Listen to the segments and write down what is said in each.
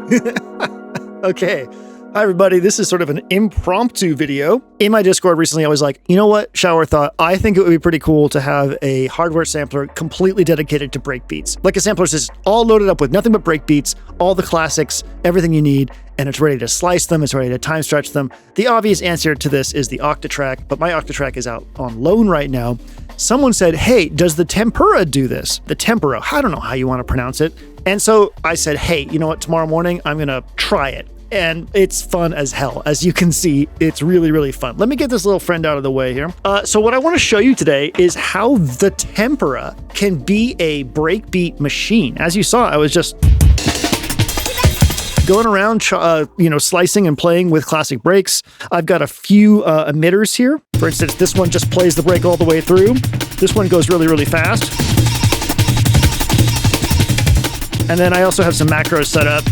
Okay. Hi, everybody. This is sort of an impromptu video. In my Discord recently, I was like, you know what, Shower thought, I think it would be pretty cool to have a hardware sampler completely dedicated to breakbeats. Like a sampler is all loaded up with nothing but breakbeats, all the classics, everything you need, and it's ready to slice them, it's ready to time stretch them. The obvious answer to this is the Octatrack, but my Octatrack is out on loan right now. Someone said, hey, does the Tempera do this? The Tempera, I don't know how you want to pronounce it. And so I said, hey, you know what, tomorrow morning, I'm gonna try it. And it's fun as hell. As you can see, it's really, really fun. Let me get this little friend out of the way here. So what I want to show you today is how the Tempera can be a breakbeat machine. As you saw, I was just going around, slicing and playing with classic breaks. I've got a few emitters here. For instance, this one just plays the break all the way through. This one goes really, really fast. And then I also have some macros set up.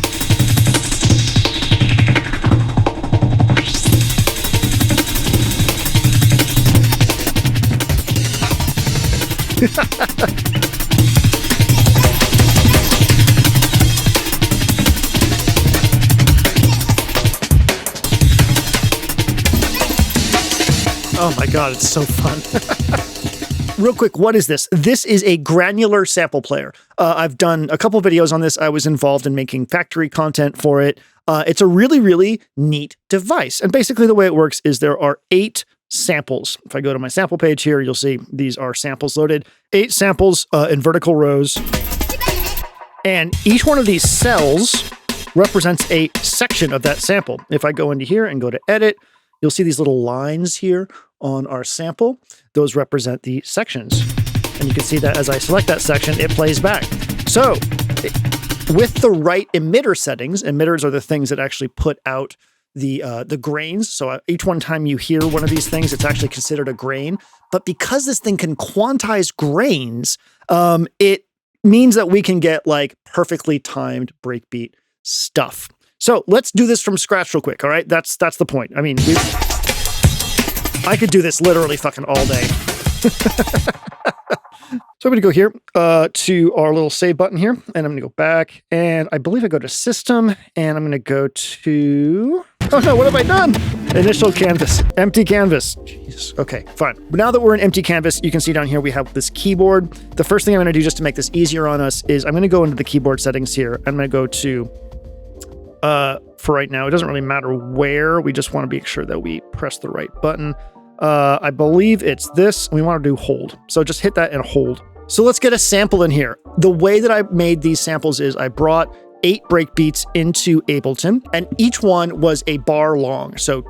Oh my God, it's so fun. Real quick, what is this? This is a granular sample player. I've done a couple videos on this. I was involved in making factory content for it. It's a really, really neat device. And basically the way it works is there are 8 samples. If I go to my sample page here, you'll see these are samples loaded. 8 samples in vertical rows. And each one of these cells represents a section of that sample. If I go into here and go to edit, you'll see these little lines here on our sample. Those represent the sections. And you can see that as I select that section, it plays back. So with the right emitter settings, emitters are the things that actually put out the grains. So each one time you hear one of these things, it's actually considered a grain. But because this thing can quantize grains, it means that we can get like perfectly timed breakbeat stuff. So let's do this from scratch real quick. All right. That's the point. I mean, I could do this literally fucking all day. So I'm going to go here to our little save button here, and I'm going to go back, and I believe I go to system, and I'm going to go to, oh no, what have I done? Initial canvas, empty canvas. Jeez. Okay, fine. But now that we're in empty canvas, you can see down here we have this keyboard. The first thing I'm going to do just to make this easier on us is I'm going to go into the keyboard settings here. I'm going to go to, for right now, it doesn't really matter where. We just want to make sure that we press the right button. I believe it's this. We want to do hold. So just hit that and hold. So let's get a sample in here. The way that I made these samples is I brought 8 breakbeats into Ableton, and each one was a bar long. So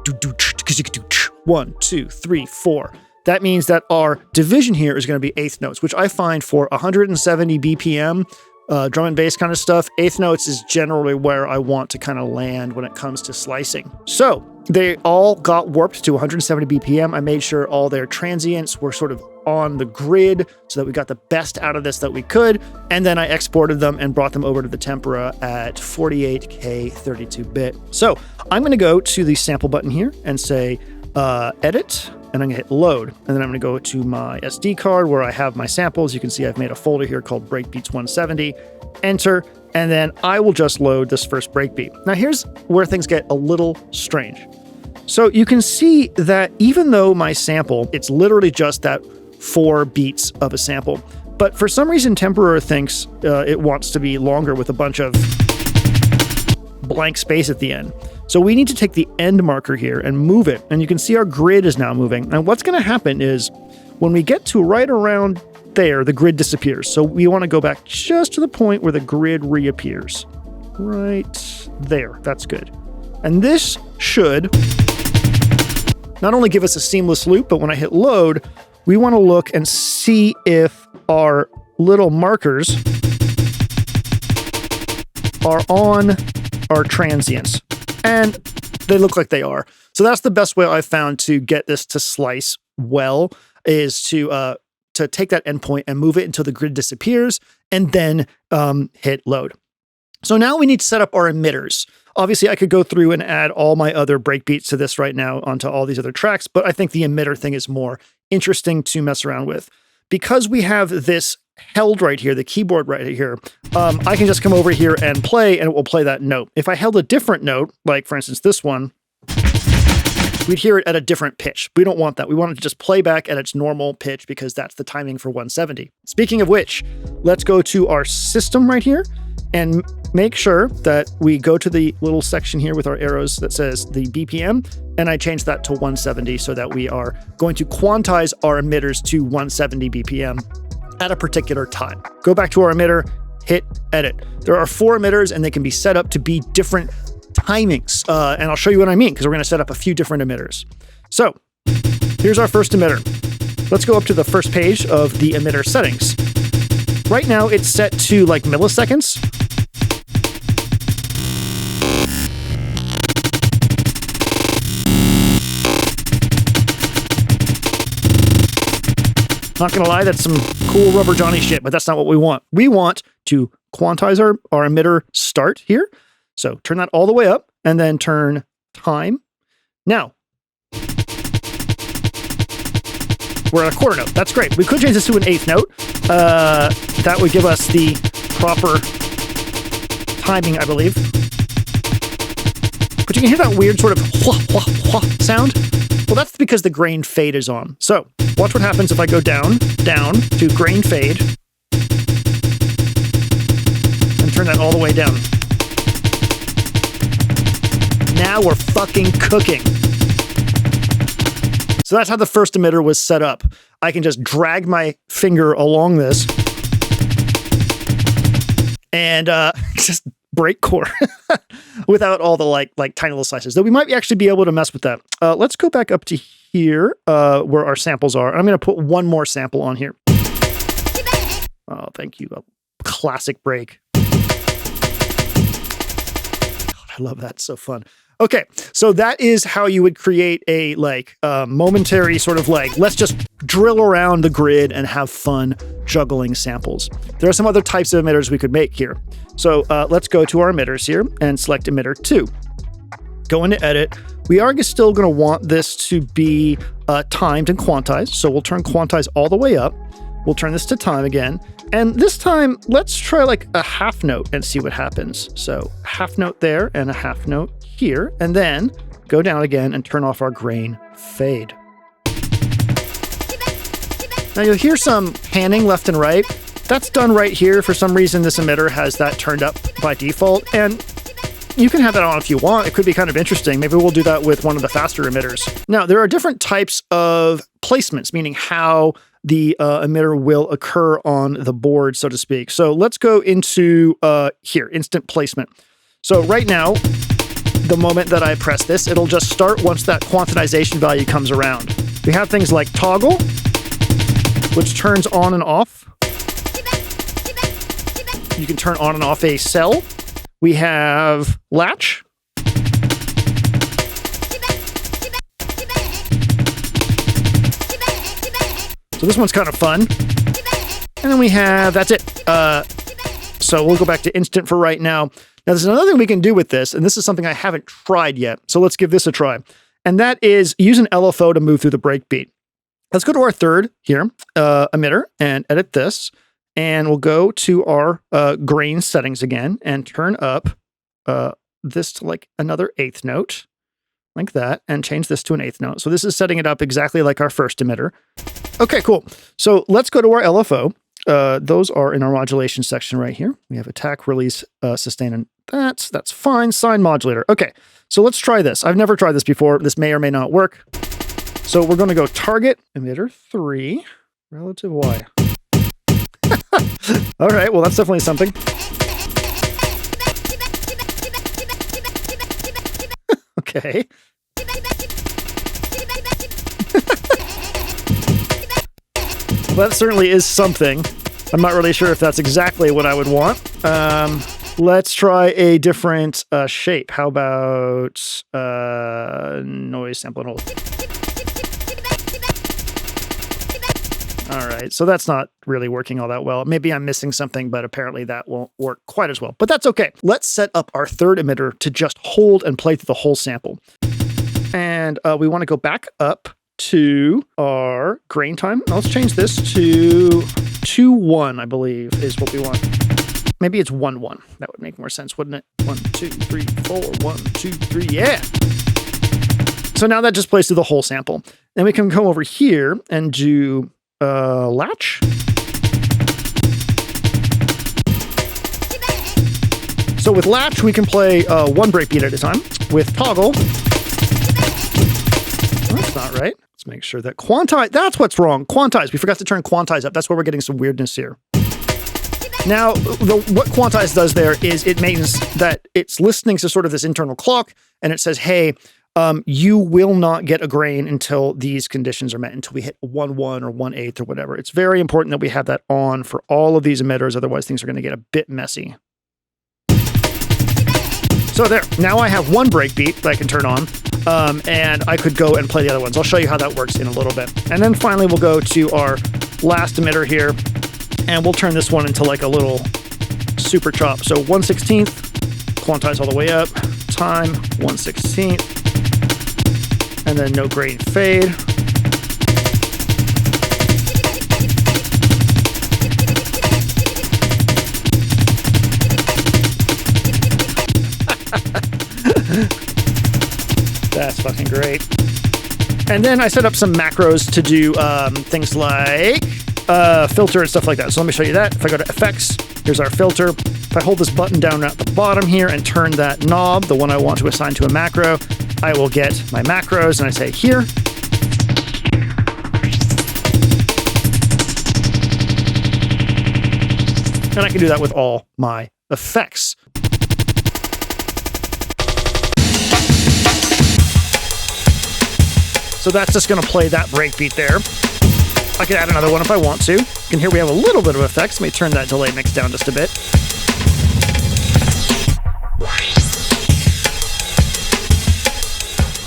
1, 2, 3, 4. That means that our division here is going to be eighth notes, which I find for 170 BPM, drum and bass kind of stuff, eighth notes is generally where I want to kind of land when it comes to slicing. So they all got warped to 170 BPM. I made sure all their transients were sort of on the grid so that we got the best out of this that we could. And then I exported them and brought them over to the Tempera at 48K 32-bit. So I'm going to go to the sample button here and say edit, and I'm going to hit load. And then I'm going to go to my SD card where I have my samples. You can see I've made a folder here called Breakbeats 170, enter, and then I will just load this first breakbeat. Now here's where things get a little strange. So you can see that even though my sample, it's literally just that 4 beats of a sample, but for some reason Tempera thinks it wants to be longer with a bunch of blank space at the end. So we need to take the end marker here and move it, and you can see our grid is now moving. And what's going to happen is when we get to right around there, the grid disappears. So we want to go back just to the point where the grid reappears. Right there. That's good. And this should not only give us a seamless loop, but when I hit load, we want to look and see if our little markers are on our transients. And they look like they are. So that's the best way I've found to get this to slice well, is to take that endpoint and move it until the grid disappears, and then hit load. So now we need to set up our emitters. Obviously, I could go through and add all my other breakbeats to this right now onto all these other tracks, but I think the emitter thing is more interesting to mess around with. Because we have this held right here, the keyboard right here, I can just come over here and play, and it will play that note. If I held a different note, like for instance this one, we'd hear it at a different pitch. We don't want that. We want it to just play back at its normal pitch because that's the timing for 170. Speaking of which, let's go to our system right here and make sure that we go to the little section here with our arrows that says the BPM, and I change that to 170 so that we are going to quantize our emitters to 170 BPM at a particular time. Go back to our emitter, hit edit. There are 4 emitters and they can be set up to be different timings. And I'll show you what I mean because we're going to set up a few different emitters. So here's our first emitter. Let's go up to the first page of the emitter settings. Right now it's set to like milliseconds. Not gonna lie, that's some cool Rubber Johnny shit, but that's not what we want. We want to quantize our emitter start here. So turn that all the way up and then turn time. Now, we're at a quarter note. That's great. We could change this to an eighth note. That would give us the proper timing, I believe. But you can hear that weird sort of wha, wha, wha sound. Well, that's because the grain fade is on. So watch what happens if I go down to grain fade and turn that all the way down. Now we're fucking cooking. So that's how the first emitter was set up. I can just drag my finger along this and just breakcore without all the like tiny little slices. Though we might actually be able to mess with that. Let's go back up to here where our samples are. I'm going to put one more sample on here. Oh, thank you. A classic break. God, I love that. So fun. Okay, so that is how you would create a momentary sort of let's just drill around the grid and have fun juggling samples. There are some other types of emitters we could make here. So let's go to our emitters here and select emitter 2. Go into edit. We are still going to want this to be timed and quantized. So we'll turn quantize all the way up. We'll turn this to time again. And this time, let's try like a half note and see what happens. So half note there and a half note here. And then go down again and turn off our grain fade. Now you'll hear some panning left and right. That's done right here. For some reason, this emitter has that turned up by default. And you can have that on if you want. It could be kind of interesting. Maybe we'll do that with one of the faster emitters. Now, there are different types of placements, meaning how the emitter will occur on the board, so to speak. So let's go into here, instant placement. So right now, the moment that I press this, it'll just start once that quantization value comes around. We have things like toggle, which turns on and off. You can turn on and off a cell. We have latch. So this one's kind of fun. And then we have, that's it. So we'll go back to instant for right now. Now there's another thing we can do with this, and this is something I haven't tried yet. So let's give this a try. And that is use an LFO to move through the breakbeat. Let's go to our third here, emitter, and edit this. And we'll go to our grain settings again and turn up this to like another eighth note, like that, and change this to an eighth note. So this is setting it up exactly like our first emitter. Okay, cool. So let's go to our LFO. Those are in our modulation section right here. We have attack, release, sustain, and that's fine. Sine modulator. Okay, so let's try this. I've never tried this before. This may or may not work. So we're going to go target emitter 3 relative Y. All right, well, that's definitely something. Okay. Well, that certainly is something. I'm not really sure if that's exactly what I would want. Let's try a different shape. How about noise sample and hold? All right, so that's not really working all that well. Maybe I'm missing something, but apparently that won't work quite as well. But that's okay. Let's set up our third emitter to just hold and play through the whole sample. And we want to go back up to our grain time. Let's change this to 2-1, I believe, is what we want. Maybe it's 1-1. That would make more sense, wouldn't it? 1, 2, 3, 4, 1, 2, 3, yeah. So now that just plays through the whole sample. Then we can come over here and do latch. So with latch, we can play one breakbeat at a time. With toggle, that's not right. Let's make sure that quantize, that's what's wrong. Quantize, we forgot to turn quantize up. That's where we're getting some weirdness here. Now, what quantize does there is it means that it's listening to sort of this internal clock, and it says, hey, you will not get a grain until these conditions are met, until we hit 1-1 or 1/8 or whatever. It's very important that we have that on for all of these emitters, otherwise things are going to get a bit messy. So there, now I have one breakbeat that I can turn on, and I could go and play the other ones. I'll show you how that works in a little bit. And then finally, we'll go to our last emitter here, and we'll turn this one into like a little super chop. So 1/16, quantize all the way up, time, 1/16, and then no grain fade. That's fucking great. And then I set up some macros to do things like filter and stuff like that. So let me show you that. If I go to effects, here's our filter. If I hold this button down at the bottom here and turn that knob, the one I want to assign to a macro, I will get my macros, and I say here. And I can do that with all my effects. So that's just going to play that breakbeat there. I can add another one if I want to. And here we have a little bit of effects. Let me turn that delay mix down just a bit.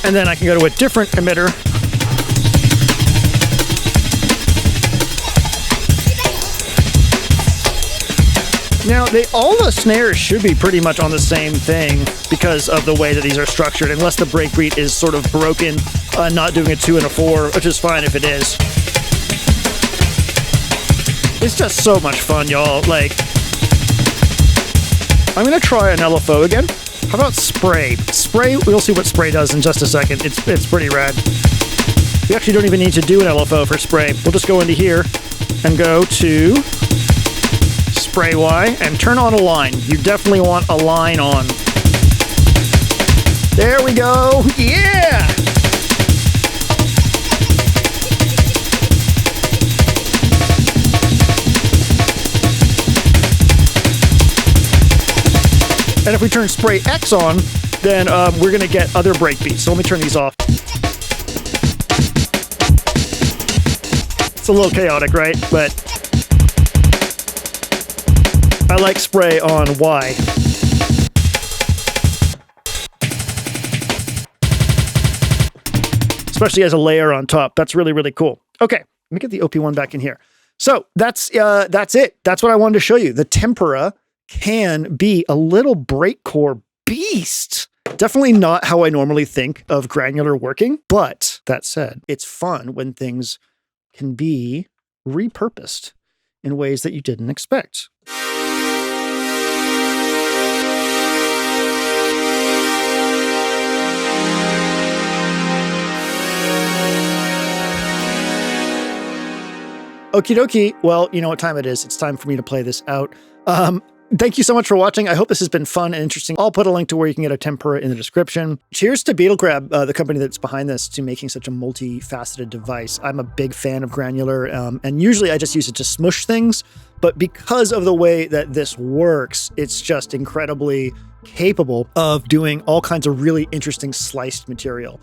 And then I can go to a different emitter. Now, all the snares should be pretty much on the same thing because of the way that these are structured, unless the breakbeat is sort of broken, not doing a 2 and a 4, which is fine if it is. It's just so much fun, y'all. Like, I'm going to try an LFO again. How about spray? Spray, we'll see what spray does in just a second. It's pretty rad. We actually don't even need to do an LFO for spray. We'll just go into here and go to spray Y and turn on a line. You definitely want a line on. There we go. Yeah! And if we turn spray X on, then we're going to get other breakbeats. So let me turn these off. It's a little chaotic, right? But I like spray on Y. Especially as a layer on top. That's really, really cool. Okay, let me get the OP1 back in here. So that's it. That's what I wanted to show you. The Tempera can be a little breakcore beast. Definitely not how I normally think of Granular working, but that said, it's fun when things can be repurposed in ways that you didn't expect. Okie dokie. Well, you know what time it is. It's time for me to play this out. Thank you so much for watching. I hope this has been fun and interesting. I'll put a link to where you can get a Tempera in the description. Cheers to Beetlegrab, the company that's behind this, to making such a multifaceted device. I'm a big fan of Granular, and usually I just use it to smush things, but because of the way that this works, it's just incredibly capable of doing all kinds of really interesting sliced material.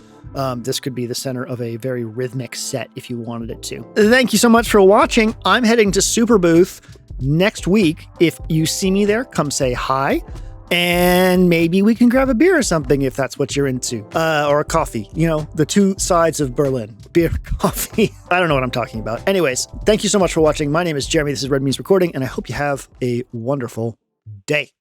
This could be the center of a very rhythmic set if you wanted it to. Thank you so much for watching. I'm heading to Super Booth next week. If you see me there, come say hi, and maybe we can grab a beer or something if that's what you're into, or a coffee. You know, the two sides of Berlin: beer, coffee. I don't know what I'm talking about. Anyways, thank you so much for watching. My name is Jeremy. This is Red Means Recording, and I hope you have a wonderful day.